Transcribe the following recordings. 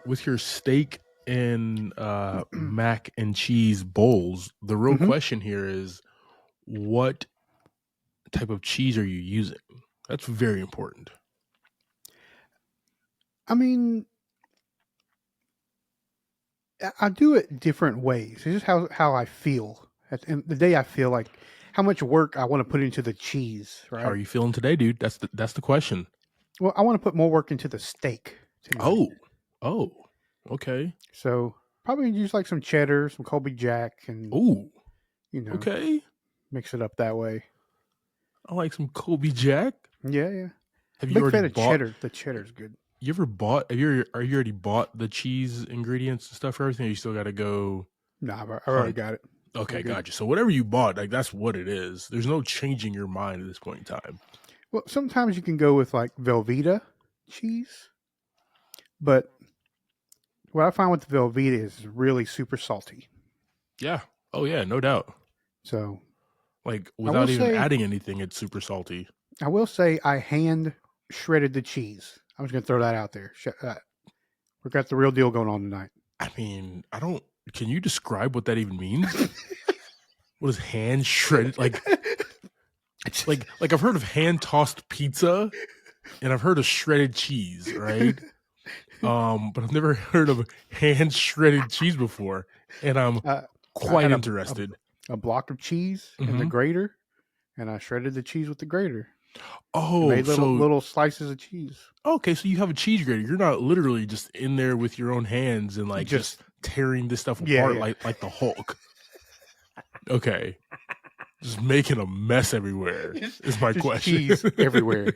with your steak and mac and cheese bowls, the real Mhm. question here is what type of cheese are you using? That's very important. I mean, I do it different ways. It's just how I feel. At the end of the day, I feel like how much work I want to put into the cheese, How are right? you feeling today, dude? That's the question. Well, I want to put more work into the steak tonight. Oh, oh, okay. So probably use like some cheddar, some Colby Jack, and Oh, you know, okay. mix it up that way. I like some Kobe Jack. Yeah, yeah. Have you Big already fan of bought? cheddar. The cheddar's good. You ever bought? Are you already bought the cheese ingredients and stuff for everything? Or you still got to go Nah, I've already hunt. got it. We're Okay, good. gotcha. So whatever you bought, like that's what it is. There's no changing your mind at this point in time. Well, sometimes you can go with like Velveeta cheese, but what I find with the Velveeta is really super salty. Yeah. Oh yeah, no doubt. So Like I will without even say, adding anything, it's super salty. I hand shredded the cheese. I'm just gonna throw that out there. We got the real deal going on tonight. I mean, I don't. Can you describe what that even means? What is hand shredded? Like I've heard of hand tossed pizza, and I've heard of shredded cheese, right? But I've never heard of hand shredded cheese before, and I'm I quite had interested. a block of cheese in the Hmm. grater, and I shredded the cheese with the grater. And Oh, made little so little slices of cheese. okay, so you have a cheese grater. You're not literally just in there with your own hands and like just Just tearing this stuff yeah, apart yeah. like the Hulk. Okay, just making a mess everywhere is my Just question. cheese everywhere.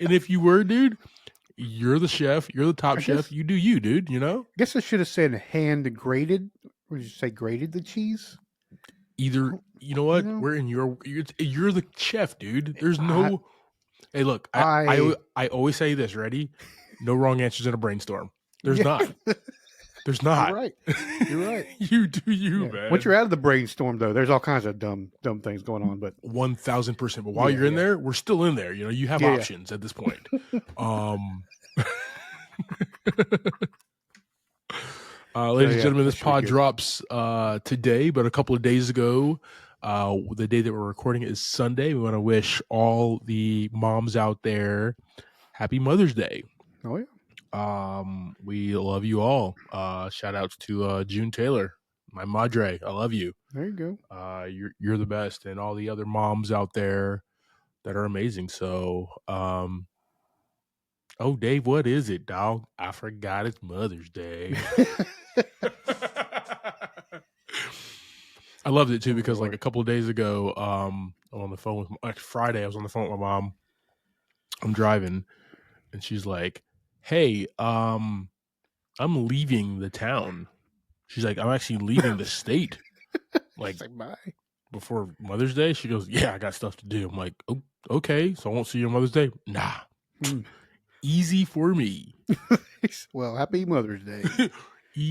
And if you were, dude, you're the chef. You're the top I chef. guess You do you, dude. You know, I guess I should have said hand grated. Or did you say grated the cheese? either you know You what know, we're in your. You're the chef, dude. There's I no. Hey, look, I I always say this. Ready? No wrong answers in a brainstorm. There's yeah. not. There's You're not. right. You're right. You do you, Yeah. Once you're man. out of the brainstorm, though, there's all kinds of dumb things going on. But 1000%. But while yeah, you're in yeah, there, we're still in there. You know, you have yeah, options at this point. Um, So ladies and yeah, gentlemen, that this should be pod good. drops today, but a couple of days ago, the day that we're recording is Sunday. We want to wish all the moms out there happy Mother's Day. Oh yeah. We love you all. Shout outs to June Taylor, my madre. I love you. There you go. You're the best, and all the other moms out there that are amazing. So, oh, Dave, what is it, dog? I forgot it's Mother's Day. I loved it too Oh because like Lord. a couple of days ago, I'm on the phone with like Friday. I was on the phone with my mom. I'm driving, and she's like, "Hey, I'm leaving the town." She's like, "I'm actually leaving the state." Like It's like bye. before Mother's Day, she goes, "Yeah, I got stuff to do." I'm like, "Oh, okay, so I won't see you on Mother's Day." Nah, Hmm. easy for me. Well, happy Mother's Day.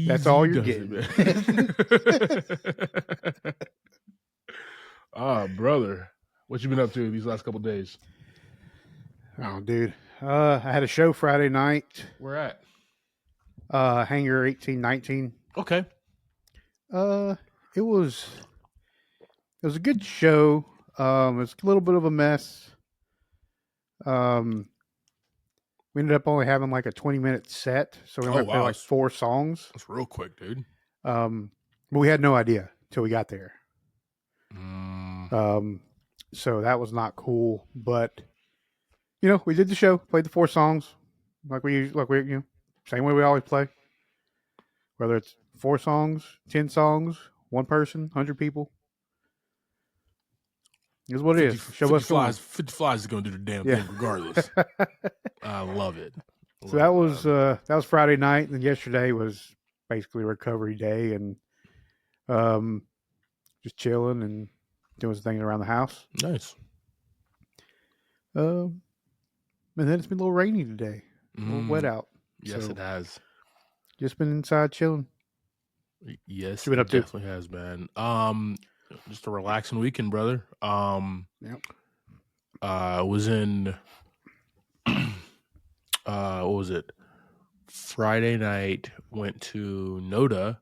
That's all Easy you're does it, getting. man. Ah, brother, what you been up to these last couple of days? Oh, dude. I had a show Friday night. Where at? Hangar 1819. Okay. Uh, it was a good show. It's a little bit of a mess. We ended up only having like a 20-minute set, so we only Oh had to play wow, like 4 songs. that's real quick, dude. But we had no idea till we got there. Mm, So that was not cool. But we did the show, played the 4 songs, same way we always play. Whether it's 4 songs, 10 songs, one person, 100 people, is what it 50, is. Show 50 us go on. flies. 50 flies is gonna do the damn Yeah. thing regardless. I love it. So that was Friday night, and yesterday was basically recovery day, and just chilling and doing some things around the house. Nice. And then it's been a little rainy today, a little wet out. Yes, So it has. just been inside chilling. Yes, What you been it up to? definitely has, man. Just a relaxing weekend, brother. Yep. Was in what was it? Friday night, went to Noda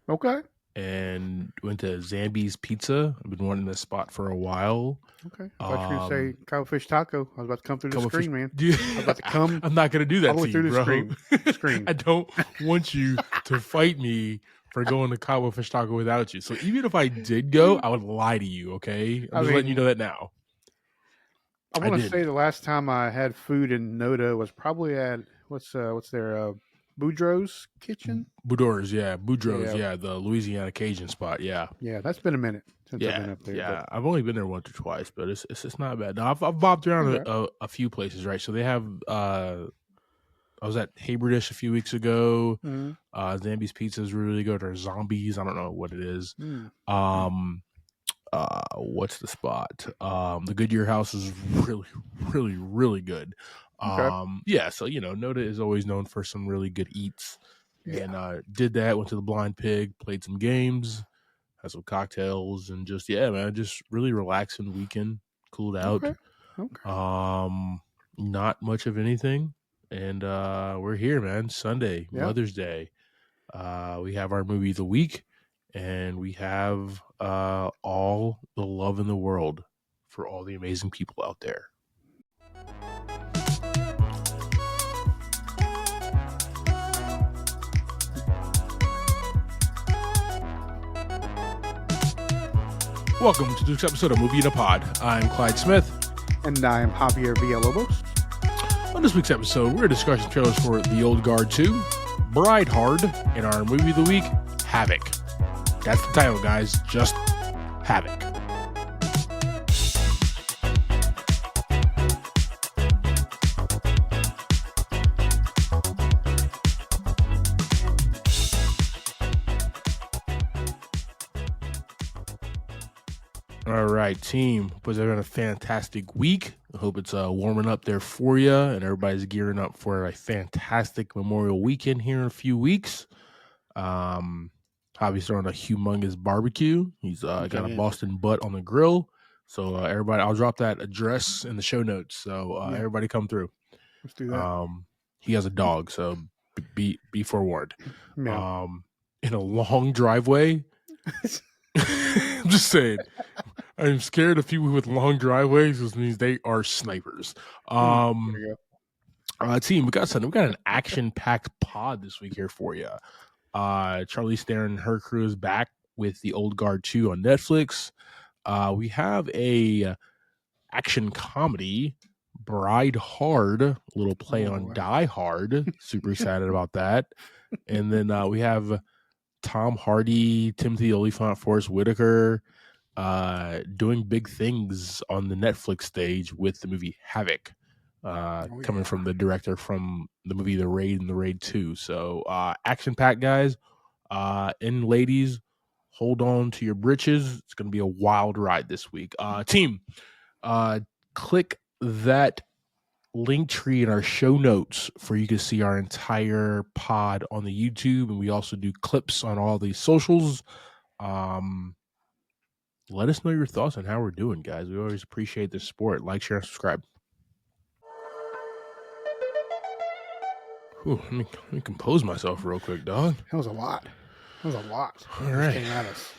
Okay. and went to Zambi's Pizza. I've been wanting this spot for a while. Okay. I thought you were going to say Cowfish Taco. I was about to come through the Couple fish. screen, man. Dude, I was about to come I'm not gonna do all that the to way you, through bro. the screen. I don't want you to fight me for going to Cabo Fish Taco without you. So even if I did go, I would lie to you. Okay, I'm just letting you know that now. I I want to say didn't. the last time I had food in Noda was probably at what's their Boudreaux's kitchen. Boudreaux's, yeah, Boudreaux's, Yeah, yeah, the Louisiana Cajun spot, yeah. yeah, that's been a minute since I've Yeah, been up there, but yeah. I've only been there once or twice, but it's not bad. No, I've bopped around okay. a few places, right? So they have. I was at Haberdish a few weeks ago. Mm-hmm. Zambi's Pizza is really good, or Zombies. I don't know what it is. Mm. What's the spot? The Goodyear House is really, really, really good. Okay. Yeah. So Noda is always known for some really good eats, and Yeah. did that. Went to the Blind Pig, played some games, had some cocktails, and just man, just really relaxing weekend, cooled out. Okay. Okay. Not much of anything, and we're here, man. Sunday, Yeah. Mother's Day. We have our movie of the week, and we have all the love in the world for all the amazing people out there. Welcome to this episode of Movie in a Pod. I'm Clyde Smith. And I am Javier Villalobos. On this week's episode, we're discussing trailers for The Old Guard 2, Bride Hard, and our movie of the week, Havoc. That's the title, guys. Just Havoc. All right, team. Hope you're having a fantastic week. I hope it's warming up there for you, and everybody's gearing up for a fantastic Memorial Weekend here in a few weeks. Javi's throwing a humongous barbecue. He's got a Boston butt on the grill. So everybody, I'll drop that address in the show notes. So everybody come through. Let's do that. He has a dog, so be forewarned. Yeah. In a long driveway. I'm just saying. I'm scared of people with long driveways, which means they are snipers. Team, we got something. We got an action-packed pod this week here for you. Charlize Theron and her crew is back with The Old Guard 2 on Netflix. We have a action comedy, Bride Hard, a little play on Die Hard. Super excited about that. And then we have Tom Hardy, Timothy Olyphant, Forrest Whitaker doing big things on the Netflix stage with the movie Havoc, coming from the director from the movie The Raid and The Raid 2. So action-packed, guys. And ladies, hold on to your britches. It's going to be a wild ride this week. Team, click that link tree in our show notes for you to see our entire pod on the YouTube, and we also do clips on all these socials. Let us know your thoughts on how we're doing, guys. We always appreciate the support. Like, share, and subscribe. Ooh, let me compose myself real quick, dog. That was a lot. All right. Came at us.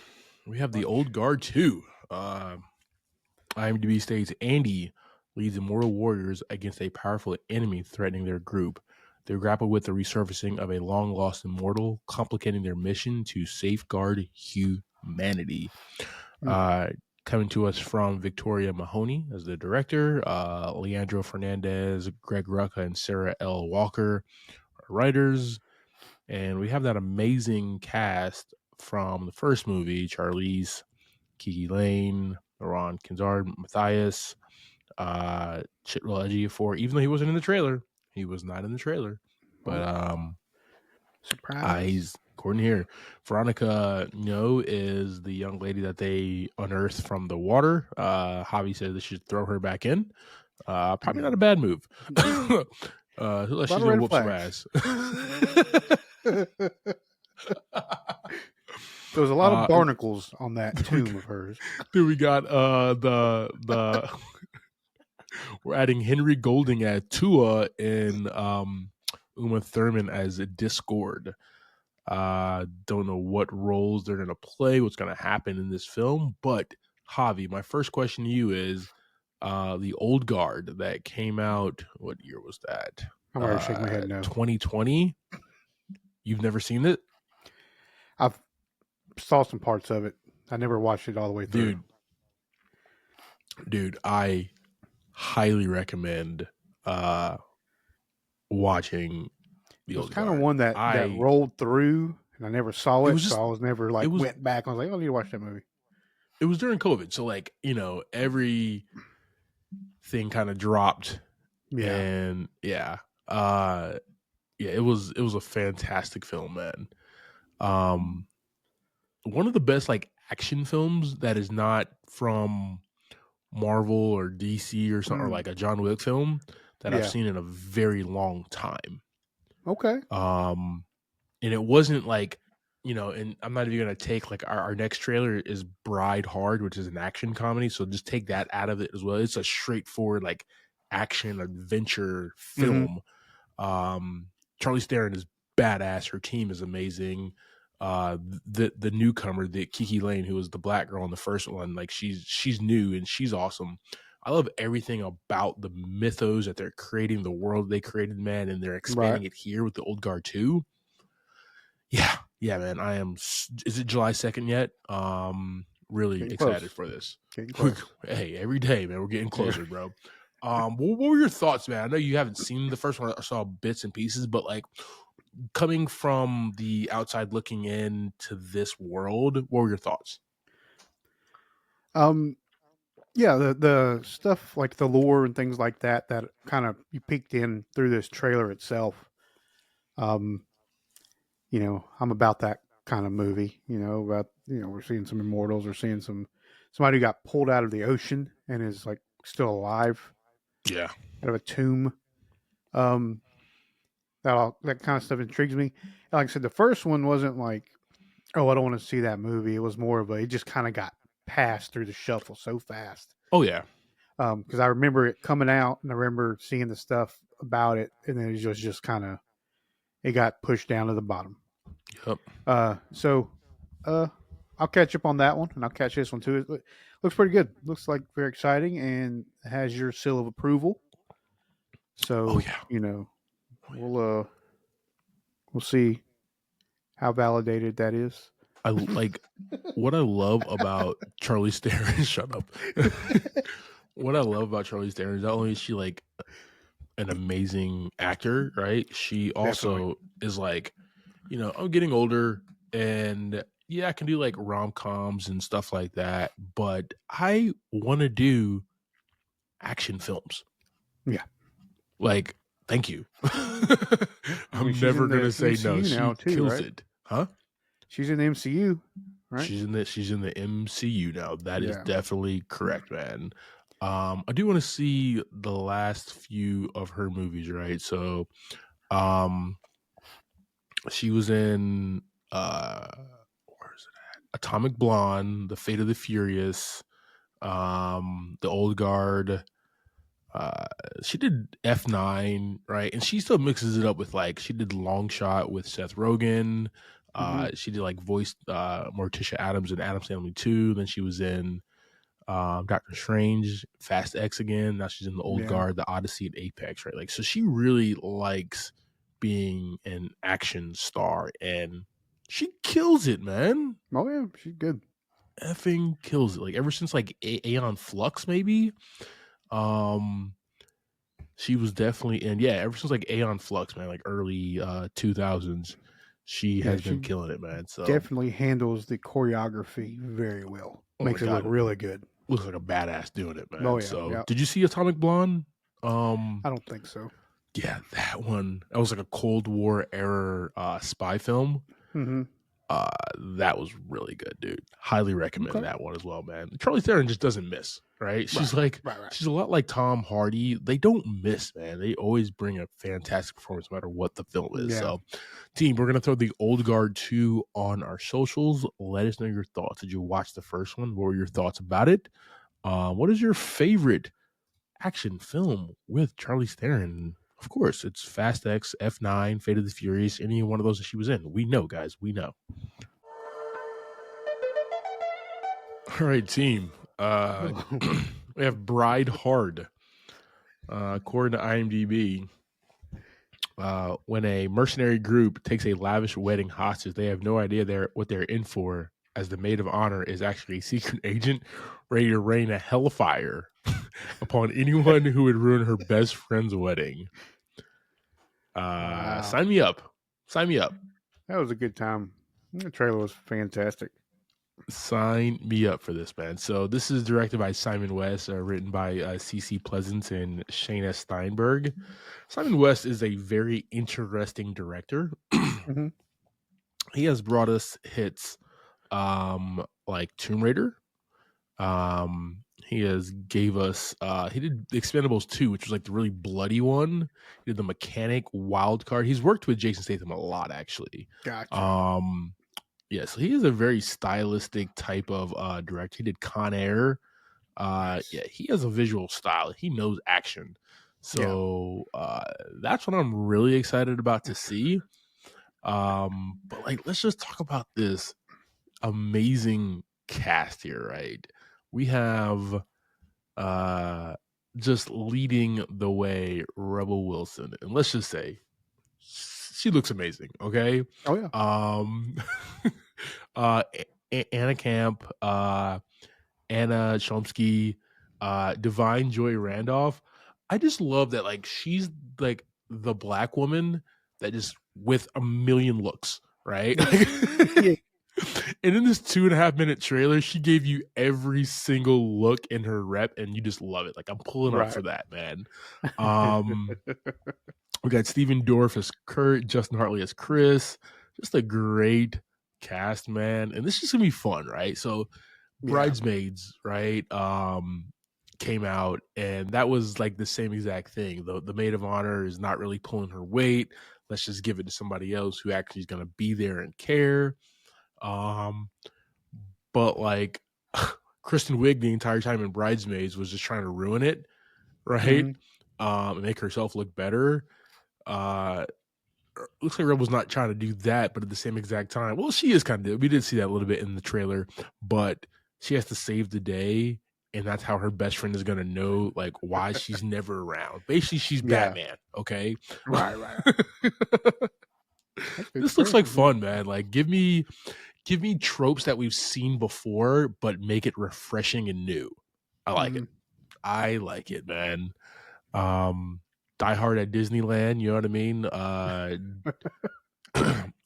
We have The Old Guard 2. IMDb states Andy leads immortal warriors against a powerful enemy threatening their group. They grapple with the resurfacing of a long-lost immortal, complicating their mission to safeguard humanity. Coming to us from Victoria Mahoney as the director, Leandro Fernandez, Greg Rucka, and Sarah L. Walker are writers. And we have that amazing cast from the first movie, Charlize, Kiki Lane, Laurent Kinzard, Matthias, Chitlal Ejiofor, even though he wasn't in the trailer. He was not in the trailer. But surprise. According here, Veronica is the young lady that they unearthed from the water. Javi said they should throw her back in. Probably not a bad move. She's gonna whoop some ass. There was a lot of barnacles on that tomb of hers. Then we got the We're adding Henry Golding as Tua and Uma Thurman as a Discord. Don't know what roles they're gonna play, what's gonna happen in this film. But Javi, my first question to you is the Old Guard that came out, what year was that? I'm already shaking my head no. 2020. You've never seen it? I've saw some parts of it. I never watched it all the way through. Dude, I highly recommend watching the It was Old kind of Guard. one that rolled through, and I never saw it, so I was never like went back. I was like, "Oh, I need to watch that movie." It was during COVID, so like everything kind of dropped. Yeah, and it was a fantastic film, man. One of the best like action films that is not from Marvel or DC or something, or like a John Wick film that I've seen in a very long time. Okay. And it wasn't like, and I'm not even gonna take like our next trailer is Bride Hard, which is an action comedy. So just take that out of it as well. It's a straightforward like action adventure film. Charlize Theron is badass. Her team is amazing. The newcomer, the Kiki Lane, who was the black girl in the first one, like she's new and she's awesome. I love everything about the mythos that they're creating, the world they created, man, and they're expanding it here with the Old Guard too. Yeah, man. I am. Is it July 2nd yet? Really getting excited close. For this. Hey, every day, man, we're getting closer, bro. What were your thoughts, man? I know you haven't seen the first one. I saw bits and pieces, but like coming from the outside looking in to this world, what were your thoughts? Yeah, the stuff like the lore and things like that kind of you peeked in through this trailer itself. I'm about that kind of movie. About we're seeing some immortals, we're seeing somebody who got pulled out of the ocean and is like still alive. Yeah, out of a tomb. That kind of stuff intrigues me. And like I said, the first one wasn't like, oh, I don't want to see that movie. It was more of it just kind of got passed through the shuffle so fast. Oh yeah. Because I remember it coming out and I remember seeing the stuff about it, and then it was just kind of it got pushed down to the bottom. Yep. So I'll catch up on that one, and I'll catch this one too. It looks pretty good. Looks like very exciting, and has your seal of approval. So we'll see how validated that is. I like what I love about Charlize Theron. Shut up. What I love about Charlize Theron is not only is she like an amazing actor, right? She also is like, I'm getting older and yeah, I can do like rom-coms and stuff like that, but I want to do action films. Yeah. Like, thank you. I'm never going to say no. She kills it. Huh? She's in the MCU, right? She's in the MCU now. That is definitely correct, man. I do want to see the last few of her movies, right? So, she was in where is it at? Atomic Blonde, The Fate of the Furious, The Old Guard. She did F9, right? And she still mixes it up with like she did Long Shot with Seth Rogen. She did like voiced Morticia Adams in Addams Family 2. Then she was in Doctor Strange, Fast X again. Now she's in The Old Guard, The Odyssey, and Apex, right? Like, so she really likes being an action star, and she kills it, man. Oh yeah, she's good. Effing kills it. Like ever since like Aeon Flux, maybe. She was definitely, and yeah, ever since like Aeon Flux, man, like early 2000s, she has been killing it, man. So definitely handles the choreography very well. Makes it look really good. Looks like a badass doing it, man. Oh yeah. So did you see Atomic Blonde? I don't think so. Yeah, that one. That was like a Cold War era spy film. That was really good, dude. Highly recommend that one as well, man. Charlize Theron just doesn't miss, right? She's she's a lot like Tom Hardy. They don't miss, man. They always bring a fantastic performance no matter what the film is. So, team, we're gonna throw the Old Guard 2 on our socials. Let us know your thoughts. Did you watch the first one? What were your thoughts about it? What is your favorite action film with Charlize Theron. Of course, it's Fast X, F9, Fate of the Furious, any one of those that she was in. We know, guys. We know. All right, team. We have Bride Hard. According to IMDb, when a mercenary group takes a lavish wedding hostage, they have no idea what they're in for, as the maid of honor is actually a secret agent ready to rain a hellfire upon anyone who would ruin her best friend's wedding. Wow. Sign me up. Sign me up. That was a good time. The trailer was fantastic. Sign me up for this, man. So this is directed by Simon West, written by CC Pleasance and Shayna Steinberg. Simon West is a very interesting director. Mm-hmm. He has brought us hits like Tomb Raider. He has gave us he did Expendables 2, which was like the really bloody one. He did The Mechanic, Wild Card. He's worked with Jason Statham a lot, actually. Gotcha. Yeah, so he is a very stylistic type of director. He did Con Air. Nice. Yeah, he has a visual style. He knows action. So that's what I'm really excited about to see. But like, let's just talk about this amazing cast here, right? We have just leading the way Rebel Wilson, and let's just say she looks amazing. Okay. Oh yeah. Anna Camp, Anna Chomsky, Divine Joy Randolph. I just love that, like, she's like the black woman that just with a million looks, right? Yeah. And in this 2.5 minute trailer, she gave you every single look in her rep, and you just love it. Like, I'm pulling up for that, man. We got Stephen Dorff as Kurt, Justin Hartley as Chris. Just a great cast, man. And this is gonna be fun, right? So Bridesmaids, right? Came out, and that was like the same exact thing. The maid of honor is not really pulling her weight. Let's just give it to somebody else who actually is gonna be there and care. But like Kristen Wiig the entire time in Bridesmaids was just trying to ruin it, right? And make herself look better. Looks like Rebel's not trying to do that, but at the same exact time, well, she is kind of. We did see that a little bit in the trailer, but she has to save the day, and that's how her best friend is gonna know like why she's never around. Basically, she's Batman. Okay, Right. This looks like fun, man. Like, give me tropes that we've seen before, but make it refreshing and new. I like it. I like it, man. Die Hard at Disneyland, you know what I mean?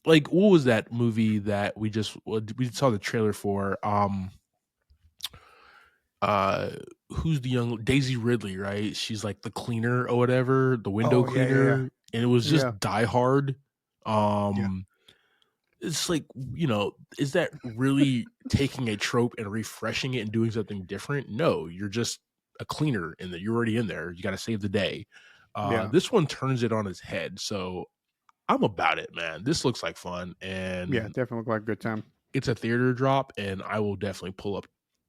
Like, what was that movie that we saw the trailer for? Who's the young Daisy Ridley, right? She's like the cleaner or whatever, the window cleaner, and it was just Die Hard. It's like, is that really taking a trope and refreshing it and doing something different? No, you're just a cleaner in there. You're already in there. You got to save the day. This one turns it on its head. So I'm about it, man. This looks like fun. And definitely look like a good time. It's a theater drop, and I will definitely pull up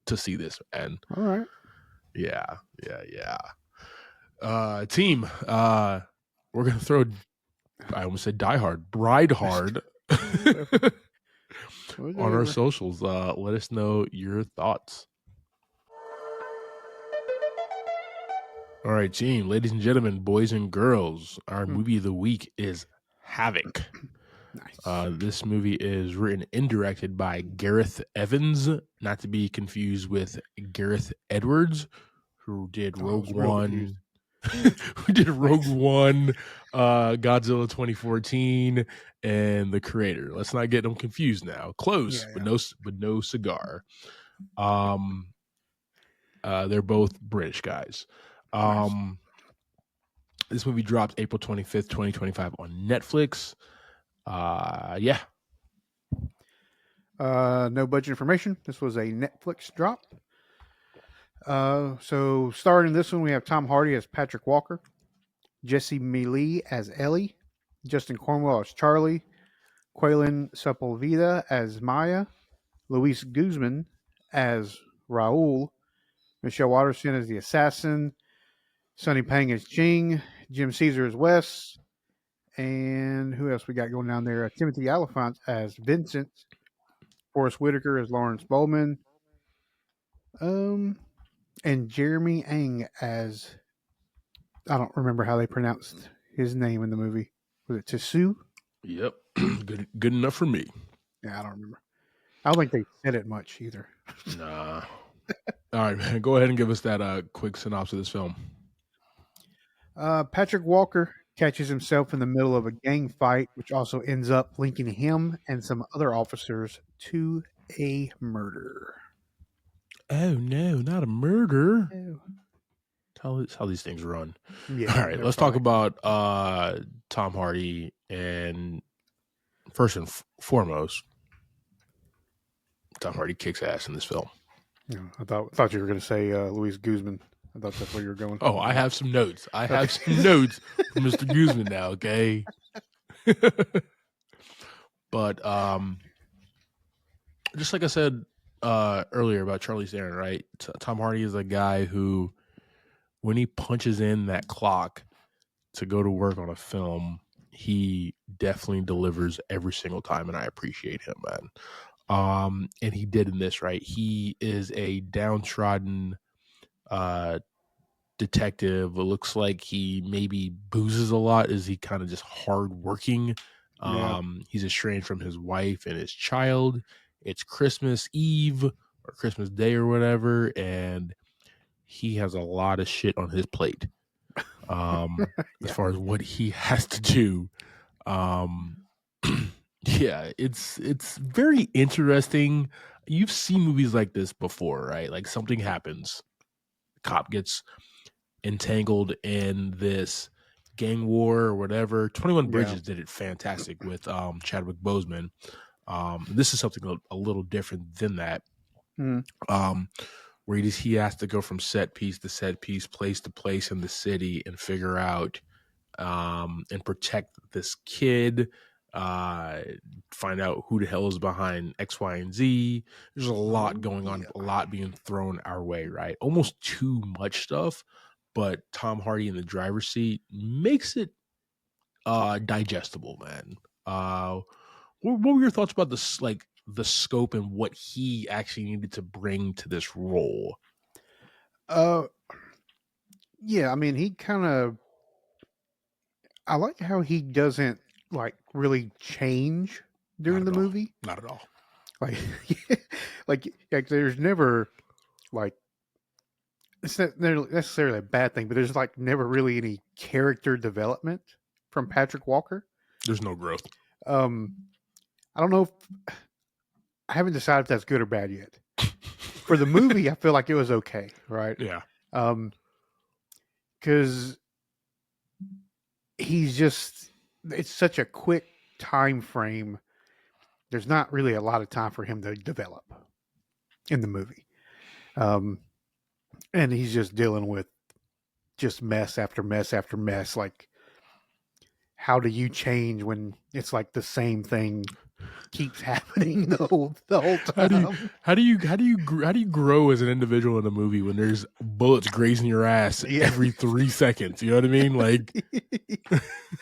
to see this. And all right. Yeah. Team, we're going to throw, I almost said Die Hard, Bride Hard on our socials. Let us know your thoughts. All right, team, ladies and gentlemen, boys and girls, our movie of the week is HAVOC. Nice. This movie is written and directed by Gareth Evans, not to be confused with Gareth Edwards, who did Rogue One. Who did Rogue One, Godzilla 2014, and The Creator. Let's not get them confused now. Close, but no cigar. They're both British guys. Nice. This movie dropped April 25th, 2025 on Netflix. No budget information. This was a Netflix drop. So starring in this one, we have Tom Hardy as Patrick Walker, Jesse Mealy as Ellie, Justin Cornwell as Charlie, Quaylen Sepulveda as Maya, Luis Guzman as Raul, Michelle Watterson as the assassin, Sonny Pang is Ching. Jim Caesar is Wes. And who else we got going down there? Timothy Oliphant as Vincent. Forrest Whitaker as Lawrence Bowman. Um, and Jeremy Ang as, I don't remember how they pronounced his name in the movie. Was it Tisu? Yep, good enough for me. Yeah, I don't remember. I don't think they said it much either. Nah. All right, man. Go ahead and give us that quick synopsis of this film. Patrick Walker catches himself in the middle of a gang fight, which also ends up linking him and some other officers to a murder. Oh no, not a murder. Oh. That's how these things run. Yeah. All right, let's talk about Tom Hardy. And first and foremost, Tom Hardy kicks ass in this film. Yeah, I thought you were going to say Luis Guzman. I thought that's where you were going. Oh, I have some notes. I have some notes from Mr. Guzman now, okay? But just like I said earlier about Charlize Theron, right? Tom Hardy is a guy who, when he punches in that clock to go to work on a film, he definitely delivers every single time, and I appreciate him, man. And he did in this, right? He is a downtrodden detective. It looks like he maybe boozes a lot. Is he kind of just hardworking? Yeah. He's estranged from his wife and his child. It's Christmas Eve or Christmas Day or whatever, and he has a lot of shit on his plate. Yeah. As far as what he has to do. Yeah, it's very interesting. You've seen movies like this before, right? Like something happens, cop gets entangled in this gang war or whatever. 21 Yeah. Bridges did it fantastic with Chadwick Boseman. This is something a little different than that. Mhm. Where he has to go from set piece to set piece, place to place in the city and figure out and protect this kid, find out who the hell is behind X, Y, and Z. There's a lot going on, a lot being thrown our way, right? Almost too much stuff, but Tom Hardy in the driver's seat makes it digestible, man. What were your thoughts about this, like the scope and what he actually needed to bring to this role? Uh, yeah. I mean, he kind of. I like how he doesn't like really change Not during the at all. movie. Not at all. Like, like there's never like it's not necessarily a bad thing, but there's like never really any character development from Patrick Walker. There's no growth. I don't know if I haven't decided if that's good or bad yet. For the movie, I feel like it was okay, right? Yeah. Because he's just it's such a quick time frame. There's not really a lot of time for him to develop in the movie. And he's just dealing with just mess after mess after mess. Like, how do you change when it's like the same thing keeps happening the whole time? How do you grow as an individual in a movie when there's bullets grazing your ass every 3 seconds? You know what I mean? Like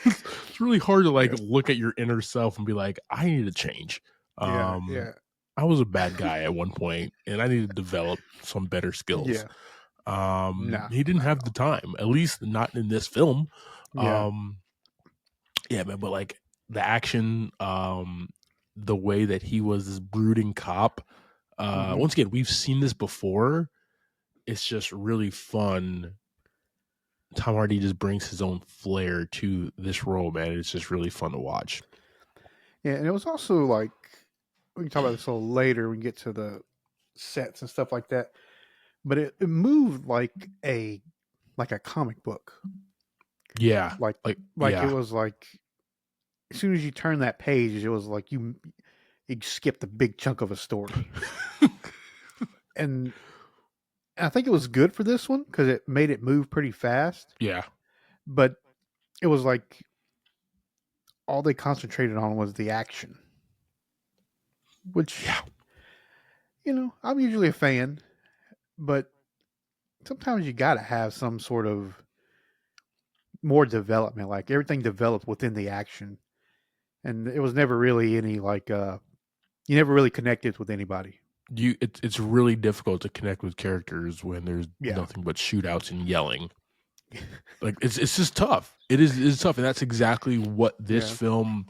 it's really hard to like look at your inner self and be like, I need to change. Yeah. I was a bad guy at one point and I need to develop some better skills. He didn't have the time, at least not in this film. Yeah. Yeah, man, but like the action, the way that he was this brooding cop. Once again, we've seen this before. It's just really fun. Tom Hardy just brings his own flair to this role, man. It's just really fun to watch. Yeah, and it was also like we can talk about this a little later. We can get to the sets and stuff like that. But it moved like a comic book. Yeah, Like yeah. it was like as soon as you turn that page, it was like you skipped a big chunk of a story. And I think it was good for this one because it made it move pretty fast. Yeah. But it was like all they concentrated on was the action. Which, Yeah. I'm usually a fan, but sometimes you got to have some sort of more development. Like everything developed within the action, and it was never really any like you never really connected with anybody. It's really difficult to connect with characters when there's Yeah, nothing but shootouts and yelling. Like it's just tough. It's tough, and that's exactly what this yeah. film.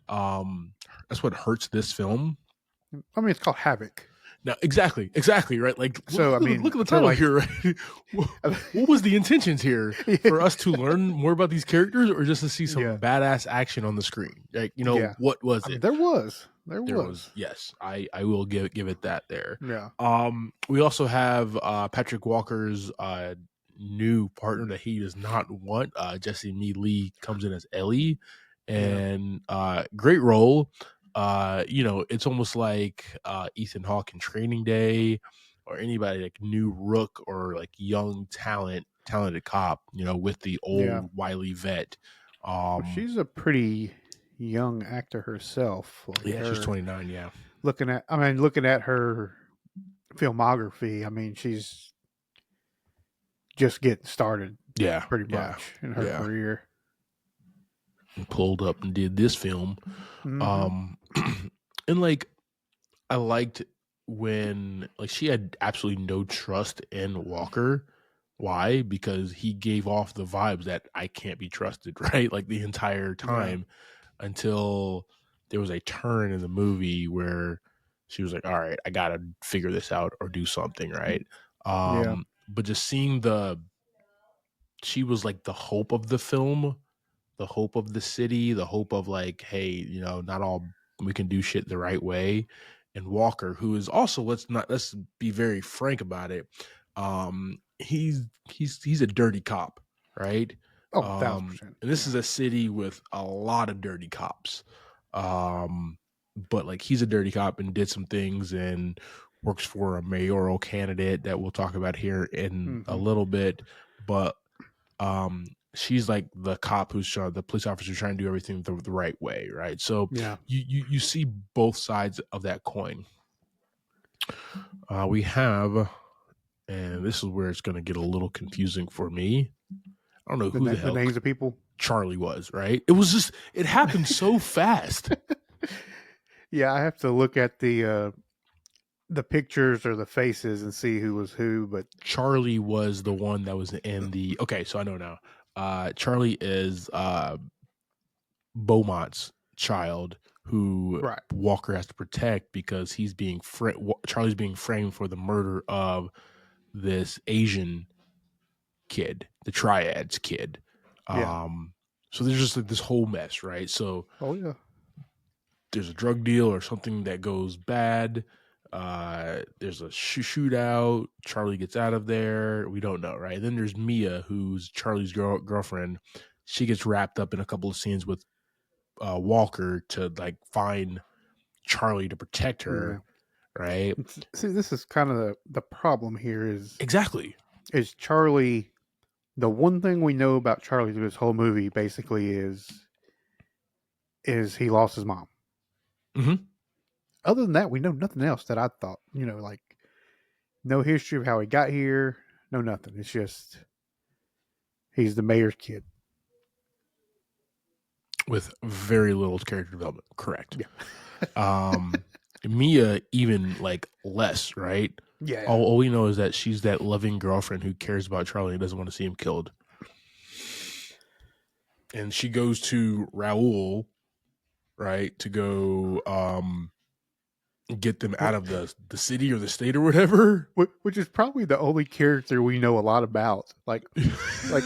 Um, that's what hurts this film. I mean, it's called Havoc. Now, exactly, right. Like So I look mean, at the so title like, here. Right? What was the intentions here for us to learn more about these characters, or just to see some yeah, badass action on the screen? Like yeah. what was I mean, it? there There was was, yes, I will give it that there. yeah, We also have Patrick Walker's new partner that he does not want. Jesse Mee Lee comes in as Ellie, yeah, and great role. It's almost like Ethan Hawke in Training Day, or anybody like new Rook or like young talented cop. With the yeah. old wily vet. Well, Um, she's a pretty young actor herself. Like yeah, she's her 29. Yeah, looking at her filmography. I mean, she's just getting started, yeah, pretty yeah, much in her yeah. career. And pulled up and did this film. Mm-hmm. Um, and like I liked when like she had absolutely no trust in Walker. Why? Because he gave off the vibes that I can't be trusted, right? Like the entire Yeah, time until there was a turn in the movie where she was like, "All right, I gotta figure this out or do something," right? yeah, But just seeing she was like the hope of the film, the hope of the city, the hope of like, hey, not all we can do shit the right way. And Walker, who is also let's be very frank about it. He's a dirty cop, right? oh, 1,000%. And this Yeah, is a city with a lot of dirty cops. Um, but like he's a dirty cop and did some things and works for a mayoral candidate that we'll talk about here in a mm-hmm. little bit. But um she's like the cop the police officer trying to do everything the right way, right? So Yeah, you see both sides of that coin. We have, and this is where it's going to get a little confusing for me. I don't know who the the hell names of people. Charlie was, right? It happened so fast. Yeah, I have to look at the pictures or the faces and see who was who. But Charlie was the one that was in the okay, so I know now. Charlie is Beaumont's child who right, Walker has to protect because Charlie's being framed for the murder of this Asian kid, the Triads kid. yeah, So there's just like this whole mess, right? So oh yeah, there's a drug deal or something that goes bad. There's a shootout. Charlie gets out of there. We don't know, right? Then there's Mia, who's Charlie's girlfriend. She gets wrapped up in a couple of scenes with Walker to like find Charlie to protect yeah. her, right? See, this is kind of the problem here Exactly. is Charlie. The one thing we know about Charlie through this whole movie basically is he lost his mom. Mm-hmm. Other than that, we know nothing else that I thought. Like no history of how he got here. No nothing. It's just he's the mayor's kid. With very little character development. Correct. Yeah. Mia even like less, right? Yeah. All we know is that she's that loving girlfriend who cares about Charlie and doesn't want to see him killed. And she goes to Raul, right, to go get them out of the city or the state or whatever. Which is probably the only character we know a lot about. Like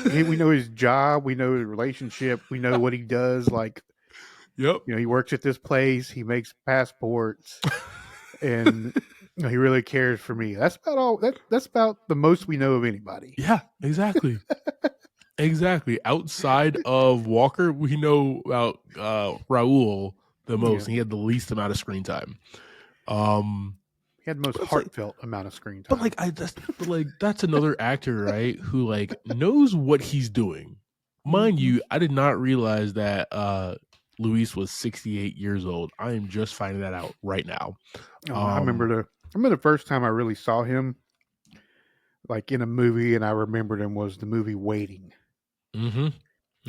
we know his job, we know his relationship, we know what he does. Like Yep. he works at this place, he makes passports, and he really cares for me. That's about all. That's about the most we know of anybody. Yeah, exactly. Exactly. Outside of Walker, we know about Raul the Yeah, most. He had the least amount of screen time. Um, he had the most but it's like, heartfelt amount of screen but time. that's another actor, right? Who like knows what he's doing. Mind Mm-hmm. you, I did not realize that Luis was 68 years old. I am just finding that out right now. Oh, Um, I remember the first time I really saw him, like in a movie, and I remembered him was the movie Waiting. mhm.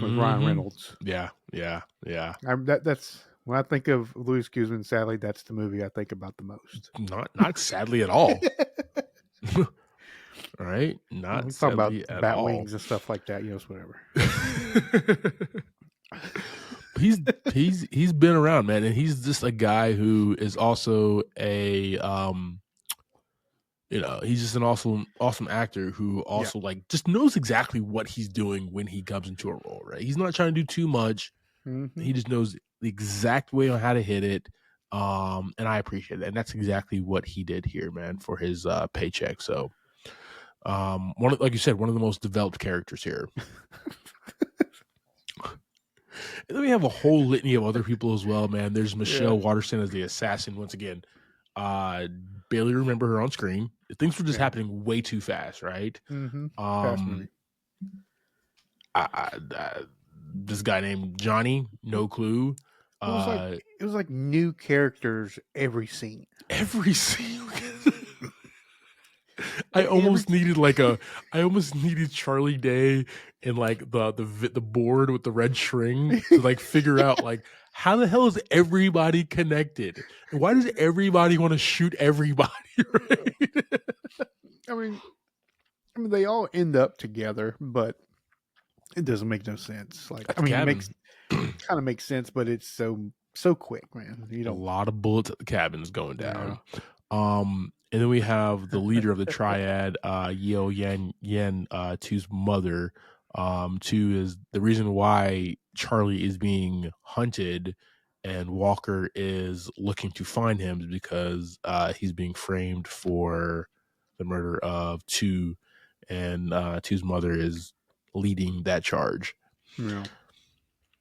with Ryan Mm-hmm. Reynolds. Yeah, yeah, yeah. That's when I think of Louis Guzman. Sadly, that's the movie I think about the most. Not sadly at all. All right, not We talk about sadly at bat all. wings and stuff like that. It's whatever. he's he's been around, man, and he's just a guy who is also a he's just an awesome actor who Yeah. also like just knows exactly what he's doing when he comes into a role, right? He's not trying to do too much. Mm-hmm. He just knows the exact way on how to hit it. And I appreciate that. And that's exactly what he did here, man, for his paycheck. So like you said, one of the most developed characters here. And then we have a whole litany of other people as well, man. There's Yeah. Michelle Waterston as the assassin once again. Barely remember her on screen. Things were just Yeah. happening way too fast, right? Mm-hmm. Fast movie. This guy named Johnny, no clue. It was like new characters every scene. Every single I almost needed Charlie Day and like the board with the red string to like figure out like how the hell is everybody connected? And why does everybody want to shoot everybody? Right? I mean, they all end up together, but it doesn't make no sense. Like, At I the mean, it cabin. makes kind of makes sense, but it's so quick, man. You A don't. lot of bullets at the cabins going Yeah. down. And then we have the leader of the triad, Yeo Yen, Tu's mother. Tu is the reason why Charlie is being hunted and Walker is looking to find him is because he's being framed for the murder of Tu, and Tu's mother is leading that charge. Yeah.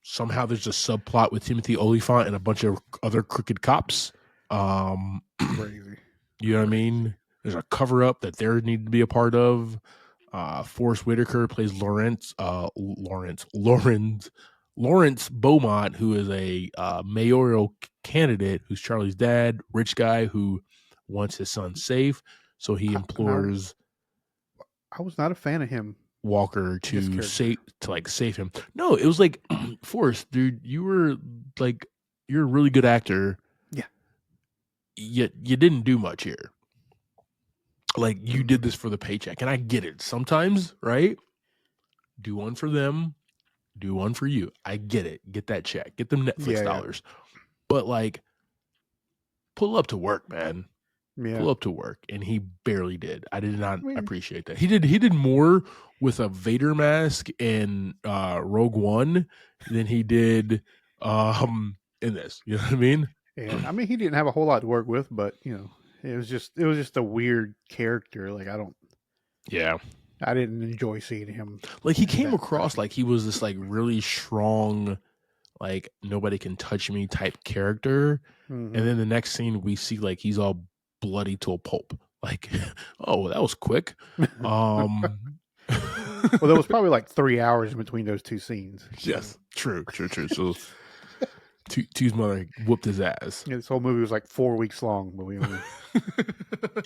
Somehow there's a subplot with Timothy Olyphant and a bunch of other crooked cops. Crazy. You know what I mean? There's a cover up that they need to be a part of. Forrest Whitaker plays Lawrence Beaumont, who is a mayoral candidate who's Charlie's dad, rich guy who wants his son safe. So he implores I was not a fan of him. Walker to save him. No, it was like Forrest, dude, you're a really good actor. Yeah. Yet you didn't do much here. Like you did this for the paycheck, and I get it. Sometimes, right? Do one for them, do one for you. I get it. Get that check. Get them Netflix dollars. But like, pull up to work, man. Yeah. Pull up to work, and he barely did. I did not appreciate that. He did more with a Vader mask in Rogue One than he did in this. You know what I mean? Yeah. I mean, he didn't have a whole lot to work with, but it was just a weird character. Like I didn't enjoy seeing him. Like he came across like he was this like really strong, like nobody can touch me type character. Mm-hmm. And then the next scene we see like he's all bloody to a pulp. Like, oh, that was quick. Well, there was probably like 3 hours in between those two scenes. Yes, true. So Tu's mother whooped his ass. Yeah, this whole movie was like 4 weeks long, but we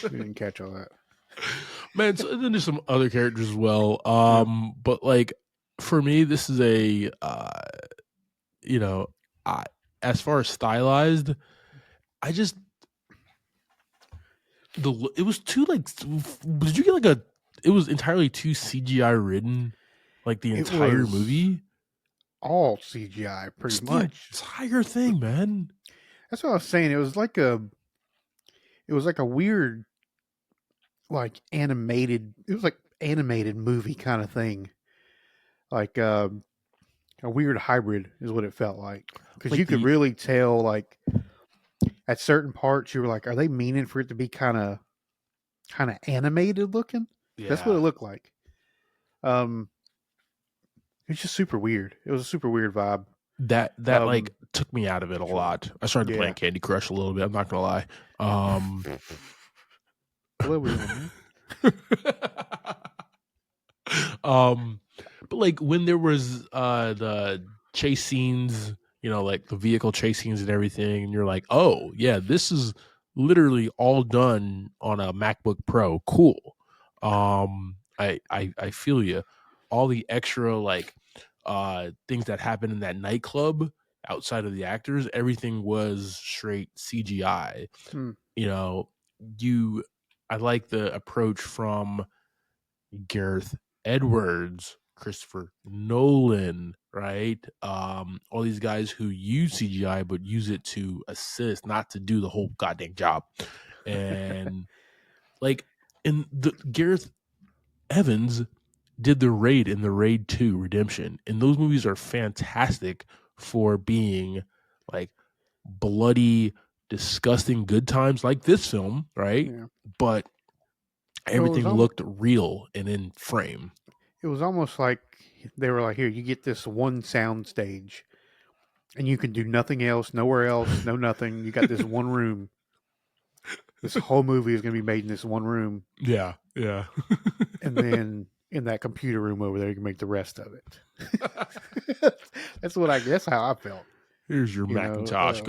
didn't catch all that. Man, so then there's some other characters as well. But like for me, this is a as far as stylized, it was too like. Did you get like it was entirely too CGI ridden, like the entire movie? All CGI, pretty much. The entire thing, man. That's what I was saying. It was like a weird, like animated. It was like animated movie kind of thing, like a weird hybrid is what it felt like. Because you could really tell, like at certain parts, you were like, "Are they meaning for it to be kind of animated looking?" Yeah. That's what it looked like. It's just super weird. It was a super weird vibe. That like took me out of it a lot. I started playing Candy Crush a little bit. I'm not gonna lie. But like when there was the chase scenes, like the vehicle chase scenes and everything, and you're like, oh yeah, this is literally all done on a MacBook Pro. Cool. I feel you. All the extra like things that happened in that nightclub outside of the actors, everything was straight CGI. Hmm. You know, you I like the approach from Gareth Edwards, Christopher Nolan, right? All these guys who use CGI but use it to assist, not to do the whole goddamn job. And like in the Gareth Evans did the Raid in the Raid 2 Redemption. And those movies are fantastic for being like bloody, disgusting good times like this film, right? Yeah. But Well, everything looked real and in frame. it was almost like they were like, "Here, you get this one sound stage, and you can do nothing else, nowhere else, no nothing. You got this one room. This whole movie is going to be made in this one room, Yeah, yeah. and then in that computer room over there, you can make the rest of it." That's what I guess how I felt. Here's your You know, Macintosh.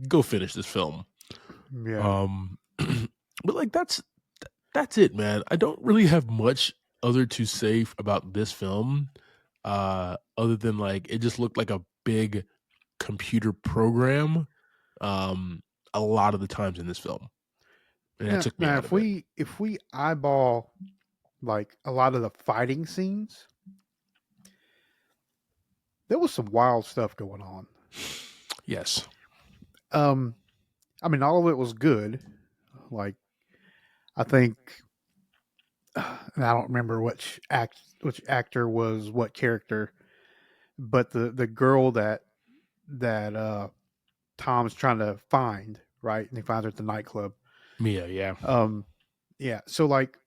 Go finish this film. yeah, Um but like that's it, man. I don't really have much other to say about this film other than like it just looked like a big computer program a lot of the times in this film. And that yeah. took me Now, out if of it. we eyeball like a lot of the fighting scenes, there was some wild stuff going on. Yes. Um, I mean, all of it was good. Like, I think, and I don't remember which actor was what character, but the girl that Tom's trying to find, right, and he finds her at the nightclub. Mia, yeah. Um, yeah. So like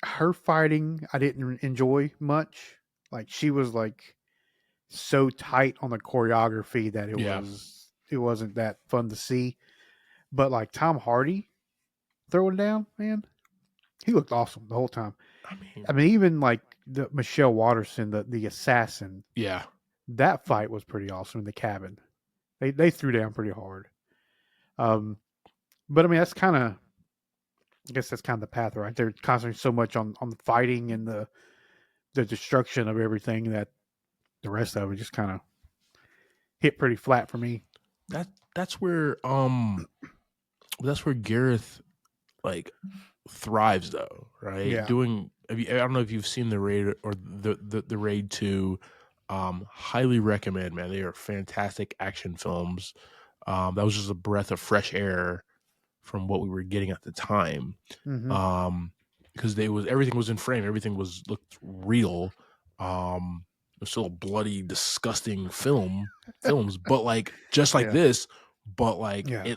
her fighting, I didn't enjoy much. Like she was like so tight on the choreography that Yeah. it wasn't that fun to see. But like Tom Hardy throwing down, man, he looked awesome the whole time. I mean, I mean, even like the Michelle Watterson, the assassin, yeah. that fight was pretty awesome in the cabin. They threw down pretty hard. Um, but I mean, that's kind of I guess that's kind of the path, right? They're concentrating so much on the fighting and the destruction of everything that the rest of it just kind of hit pretty flat for me. That that's where Gareth like thrives though, right? Yeah. Doing I don't know if you've seen the Raid or the Raid 2. Highly recommend, man. They are fantastic action films. That was just a breath of fresh air from what we were getting at the time. Mm-hmm. Because everything was in frame, everything looked real. It was still a bloody, disgusting films, but like just like Yeah. this, but like Yeah.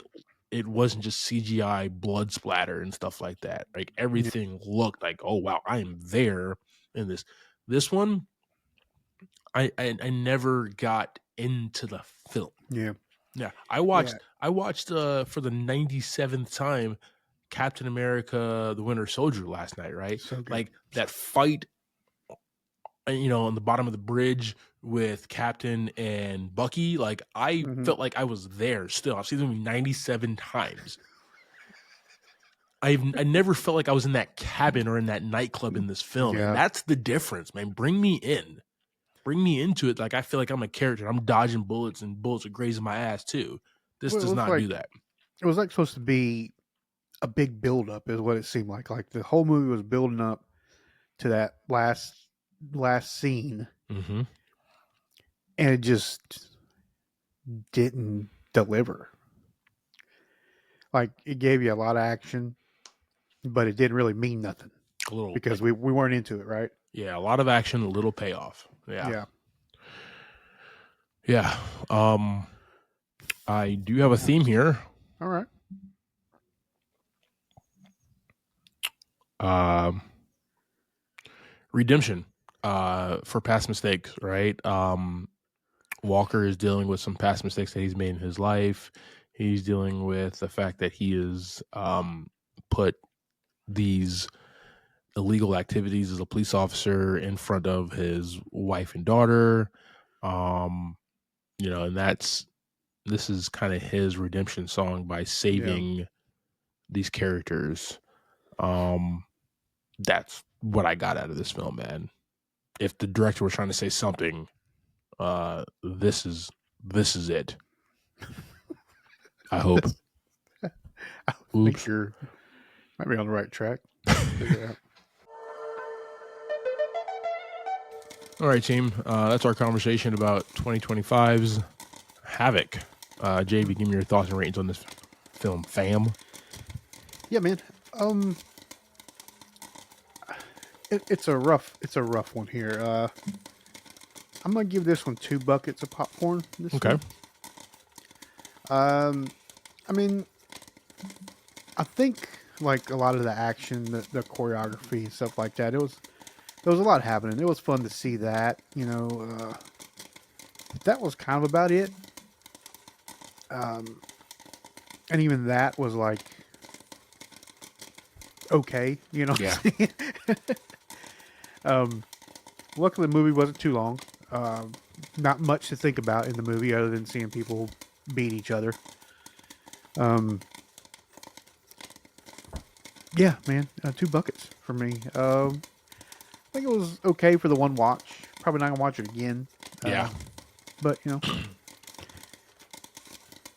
it wasn't just CGI blood splatter and stuff like that. Like Yeah. everything looked like, oh wow, I am there in this. This one, I never got into the film. Yeah. Yeah, Yeah. I watched for the 97th time Captain America: The Winter Soldier last night. Right, So good. like that fight, on the bottom of the bridge with Captain and Bucky. Like I Mm-hmm. felt like I was there. Still, I've seen them 97 times. I never felt like I was in that cabin or in that nightclub in this film, and Yeah. that's the difference, man. Bring me in. Bring me into it like I feel like I'm a character. I'm dodging bullets and bullets are grazing my ass too. This Well, does not do that. it was like supposed to be a big build up, is what it seemed like. Like the whole movie was building up to that last scene, Mm-hmm. and it just didn't deliver. Like it gave you a lot of action, but it didn't really mean nothing A little, because we weren't into it, right? yeah, a lot of action, a little payoff. Yeah, Yeah. yeah. I do have a theme here. All right. Um, Redemption. For past mistakes, right? Walker is dealing with some past mistakes that he's made in his life. He's dealing with the fact that he has put these illegal activities as a police officer in front of his wife and daughter. And this is kind of his redemption song by saving these characters. That's what I got out of this film, man. If the director was trying to say something, this is it. I hope. I think you're might be on the right track. All right, team. That's our conversation about 2025's HAVOC. JB, give me your thoughts and ratings on this film, fam. Yeah, man. It's a rough one here. I'm gonna give this one 2 buckets of popcorn. Okay. I mean, I think like a lot of the action, the choreography, and stuff like that. There was a lot happening. It was fun to see that. That was kind of about it. And even that was like okay. Yeah. Luckily, the movie wasn't too long. Not much to think about in the movie other than seeing people beat each other. Yeah, man, 2 buckets for me. I think it was okay for the one watch. Probably not gonna watch it again. Yeah. But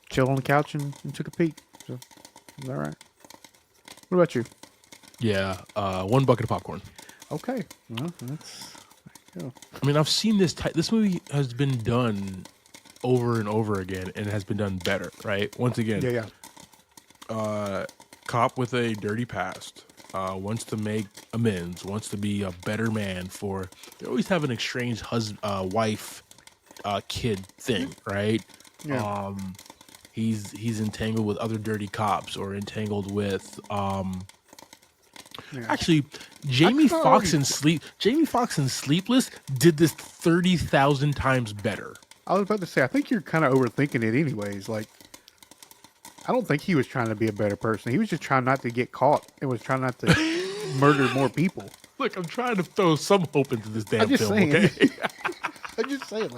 chilled on the couch and took a peek. So, all right. What about you? Yeah. 1 bucket of popcorn. Okay. Well, that's. There you go. I mean, I've seen this movie has been done over and over again, and it has been done better, right? Once again, Yeah. Cop with a dirty past wants to make amends, wants to be a better man for. They always have an estranged wife, kid thing, right? Yeah. He's entangled with other dirty cops or entangled with Yeah. Actually, Jamie Foxx in Sleepless did this 30,000 times better. I was about to say, I think you're kind of overthinking it, anyways. Like, I don't think he was trying to be a better person. He was just trying not to get caught and was trying not to murder more people. Look, I'm trying to throw some hope into this damn I'm just film. saying. Okay. I'm just saying,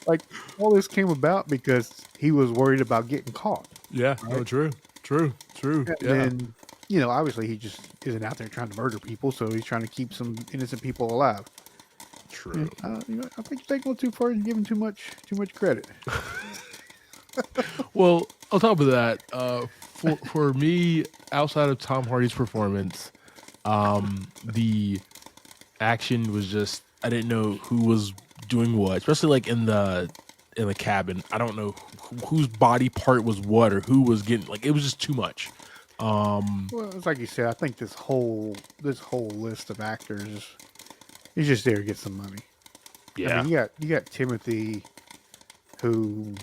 like all this came about because he was worried about getting caught. Yeah. Right? No, true. Yeah. And obviously he just isn't out there trying to murder people, so he's trying to keep some innocent people alive. True. I think you're taking a little too far and giving too much credit. Well, on top of that, for me, outside of Tom Hardy's performance, the action was just I didn't know who was doing what, especially like in the cabin. I don't know whose body part was what or who was getting it was just too much. Well, it's like you said. I think this whole list of actors is just there to get some money. Yeah, I mean, you got Timothy, who,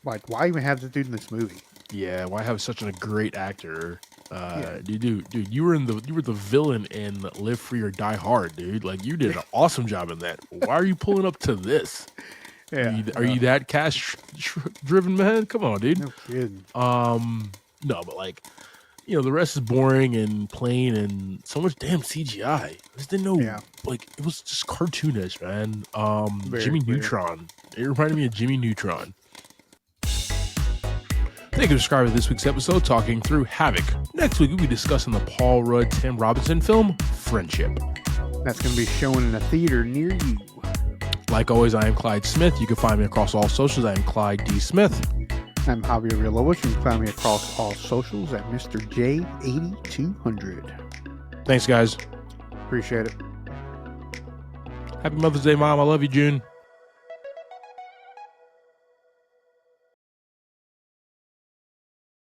like, why even have this dude in this movie? Yeah, why have such a great actor? Dude, you were the villain in Live Free or Die Hard, dude. Like you did an awesome job in that. Why are you pulling up to this? Yeah, are you that cash driven, man? Come on, dude. No kidding. No, but the rest is boring and plain and so much damn CGI. I just didn't know, it was just cartoonish, man. Jimmy Neutron. It reminded me of Jimmy Neutron. Thank you for subscribing to this week's episode, talking through HAVOC. Next week, we'll be discussing the Paul Rudd, Tim Robinson film, Friendship. That's going to be showing in a theater near you. Like always, I am Clyde Smith. You can find me across all socials. I am Clyde D. Smith. I'm Javier Villalobos. You can find me across all socials at Mr. J8200. Thanks, guys. Appreciate it. Happy Mother's Day, Mom. I love you, June.